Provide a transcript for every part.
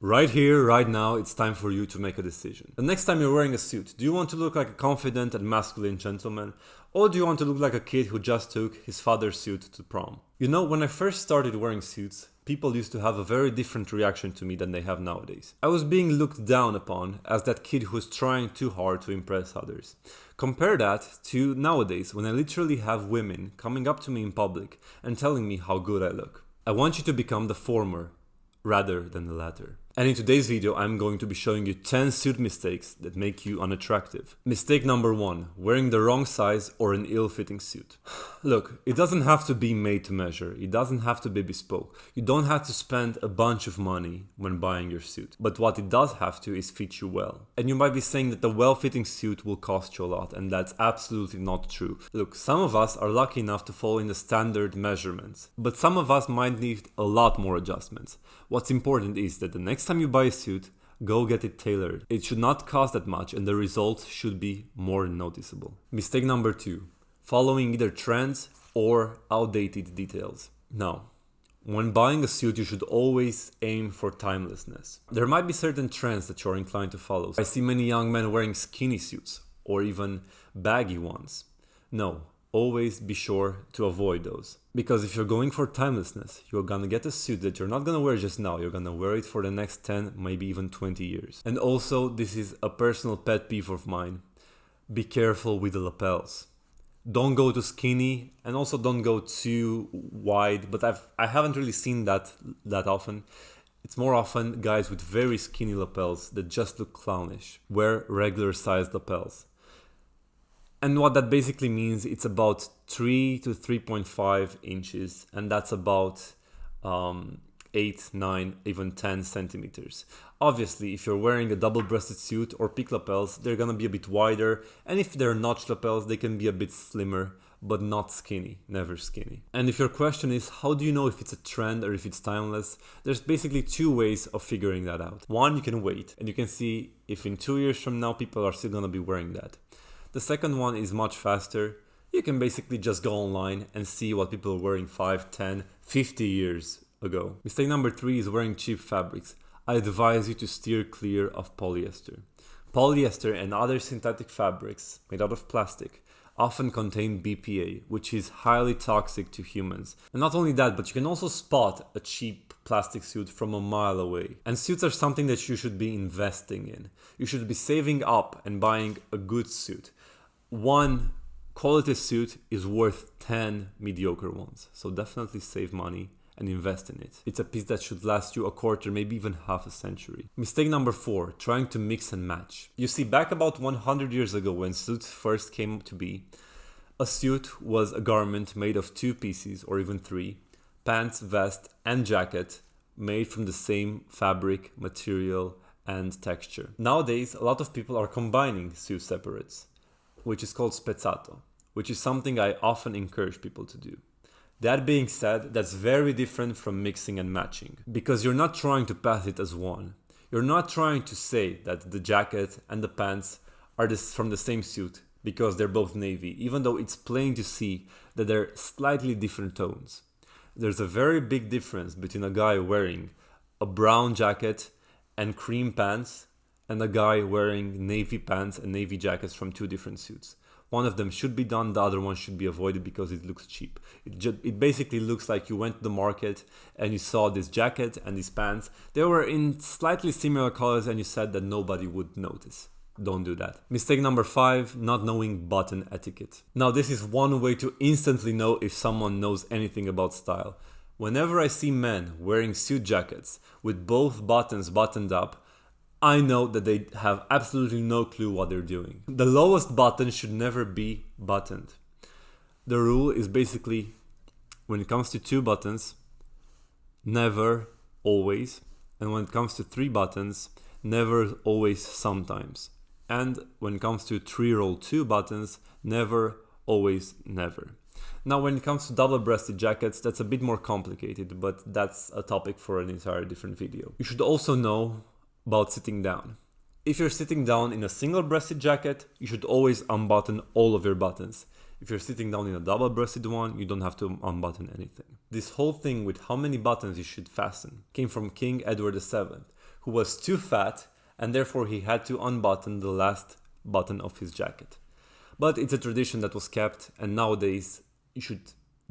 Right here, right now, it's time for you to make a decision. The next time you're wearing a suit, do you want to look like a confident and masculine gentleman? Or do you want to look like a kid who just took his father's suit to prom? You know, when I first started wearing suits, people used to have a very different reaction to me than they have nowadays. I was being looked down upon as that kid who was trying too hard to impress others. Compare that to nowadays, when I literally have women coming up to me in public and telling me how good I look. I want you to become the former rather than the latter. And in today's video, I'm going to be showing you 10 suit mistakes that make you unattractive. Mistake number 1, wearing the wrong size or an ill-fitting suit. Look, it doesn't have to be made to measure. It doesn't have to be bespoke. You don't have to spend a bunch of money when buying your suit. But what it does have to is fit you well. And you might be saying that the well-fitting suit will cost you a lot, and that's absolutely not true. Look, some of us are lucky enough to fall in the standard measurements, but some of us might need a lot more adjustments. What's important is that the next time you buy a suit, go get it tailored. It should not cost that much and the results should be more noticeable. Mistake number 2, following either trends or outdated details. Now, when buying a suit, you should always aim for timelessness. There might be certain trends that you're inclined to follow. I see many young men wearing skinny suits or even baggy ones. No, always be sure to avoid those. Because if you're going for timelessness, you're gonna get a suit that you're not gonna wear just now, you're gonna wear it for the next 10, maybe even 20 years. And also, this is a personal pet peeve of mine. Be careful with the lapels. Don't go too skinny and also don't go too wide, but I haven't really seen that often. It's more often guys with very skinny lapels that just look clownish. Wear regular sized lapels. And what that basically means, it's about 3 to 3.5 inches, and that's about 8, 9, even 10 centimeters. Obviously, if you're wearing a double-breasted suit or peak lapels, they're gonna be a bit wider, and if they're notched lapels, they can be a bit slimmer, but not skinny, never skinny. And if your question is, how do you know if it's a trend or if it's timeless? There's basically 2 ways of figuring that out. One, you can wait, and you can see if in 2 years from now, people are still gonna be wearing that. The second one is much faster. You can basically just go online and see what people were wearing 5, 10, 50 years ago. Mistake number 3 is wearing cheap fabrics. I advise you to steer clear of polyester. Polyester and other synthetic fabrics made out of plastic often contain BPA, which is highly toxic to humans. And not only that, but you can also spot a cheap plastic suit from a mile away. And suits are something that you should be investing in. You should be saving up and buying a good suit. One quality suit is worth 10 mediocre ones. So definitely save money and invest in it. It's a piece that should last you a quarter, maybe even half a century. Mistake number 4, trying to mix and match. You see, back about 100 years ago when suits first came to be, a suit was a garment made of 2 pieces or even 3, pants, vest, and jacket made from the same fabric, material, and texture. Nowadays, a lot of people are combining suit separates, which is called spezzato, which is something I often encourage people to do. That being said, that's very different from mixing and matching, because you're not trying to pass it as one. You're not trying to say that the jacket and the pants are from the same suit because they're both navy, even though it's plain to see that they're slightly different tones. There's a very big difference between a guy wearing a brown jacket and cream pants and a guy wearing navy pants and navy jackets from 2 different suits. One of them should be done, the other one should be avoided because it looks cheap. It basically looks like you went to the market and you saw this jacket and these pants. They were in slightly similar colors and you said that nobody would notice. Don't do that. Mistake number 5, not knowing button etiquette. Now, this is one way to instantly know if someone knows anything about style. Whenever I see men wearing suit jackets with both buttons buttoned up, I know that they have absolutely no clue what they're doing. The lowest button should never be buttoned. The rule is basically, when it comes to 2 buttons, never, always. And when it comes to 3 buttons, never, always, sometimes. And when it comes to 3-roll 2 buttons, never, always, never. Now, when it comes to double-breasted jackets, that's a bit more complicated, but that's a topic for an entire different video. You should also know about sitting down. If you're sitting down in a single-breasted jacket, you should always unbutton all of your buttons. If you're sitting down in a double-breasted one, you don't have to unbutton anything. This whole thing with how many buttons you should fasten came from King Edward VII, who was too fat and therefore he had to unbutton the last button of his jacket. But it's a tradition that was kept, and nowadays you should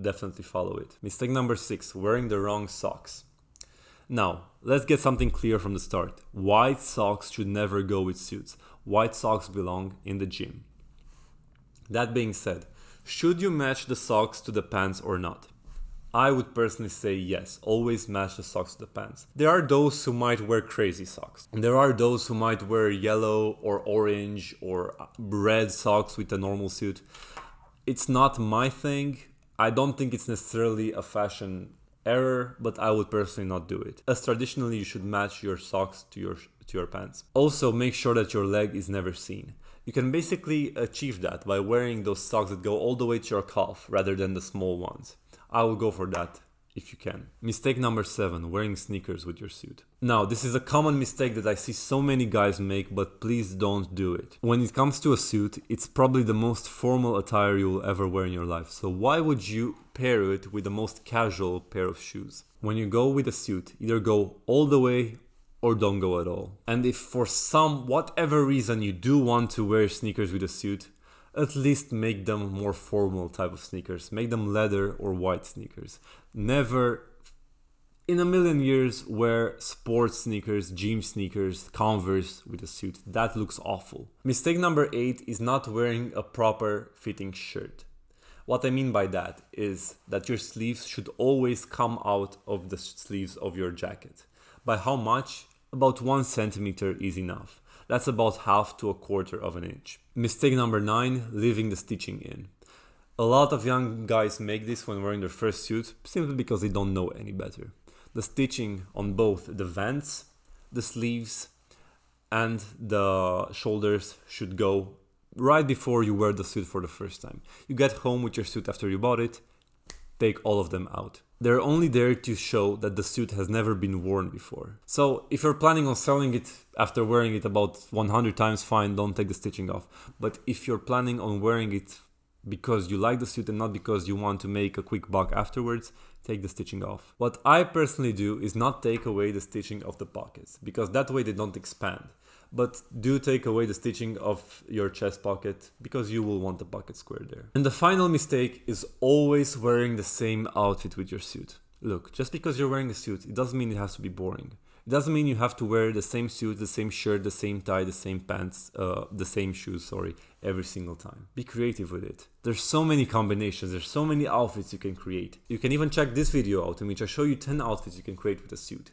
definitely follow it. Mistake number 6, wearing the wrong socks. Now, let's get something clear from the start. White socks should never go with suits. White socks belong in the gym. That being said, should you match the socks to the pants or not? I would personally say yes, always match the socks to the pants. There are those who might wear crazy socks. And there are those who might wear yellow or orange or red socks with a normal suit. It's not my thing. I don't think it's necessarily a fashion error, but I would personally not do it, as traditionally you should match your socks to your pants. Also, make sure that your leg is never seen. You can basically achieve that by wearing those socks that go all the way to your calf rather than the small ones. I will go for that if you can. Mistake number 7, wearing sneakers with your suit. Now, this is a common mistake that I see so many guys make, but please don't do it. When it comes to a suit, it's probably the most formal attire you will ever wear in your life. So why would you pair it with the most casual pair of shoes? When you go with a suit, either go all the way or don't go at all. And if for whatever reason you do want to wear sneakers with a suit, at least make them more formal type of sneakers. Make them leather or white sneakers. Never in a million years wear sports sneakers, gym sneakers, Converse with a suit. That looks awful. Mistake number 8 is not wearing a proper fitting shirt. What I mean by that is that your sleeves should always come out of the sleeves of your jacket. By how much? About 1 centimeter is enough. That's about half to a quarter of an inch. Mistake number 9, leaving the stitching in. A lot of young guys make this when wearing their first suit simply because they don't know any better. The stitching on both the vents, the sleeves, and the shoulders should go right before you wear the suit for the first time. You get home with your suit after you bought it, take all of them out. They're only there to show that the suit has never been worn before. So if you're planning on selling it after wearing it about 100 times, fine, don't take the stitching off. But if you're planning on wearing it because you like the suit and not because you want to make a quick buck afterwards, take the stitching off. What I personally do is not take away the stitching of the pockets, because that way they don't expand. But do take away the stitching of your chest pocket, because you will want the pocket square there. And the final mistake is always wearing the same outfit with your suit. Look, just because you're wearing a suit, it doesn't mean it has to be boring. It doesn't mean you have to wear the same suit, the same shirt, the same tie, the same pants, the same shoes, every single time. Be creative with it. There's so many combinations, there's so many outfits you can create. You can even check this video out in which I show you 10 outfits you can create with a suit.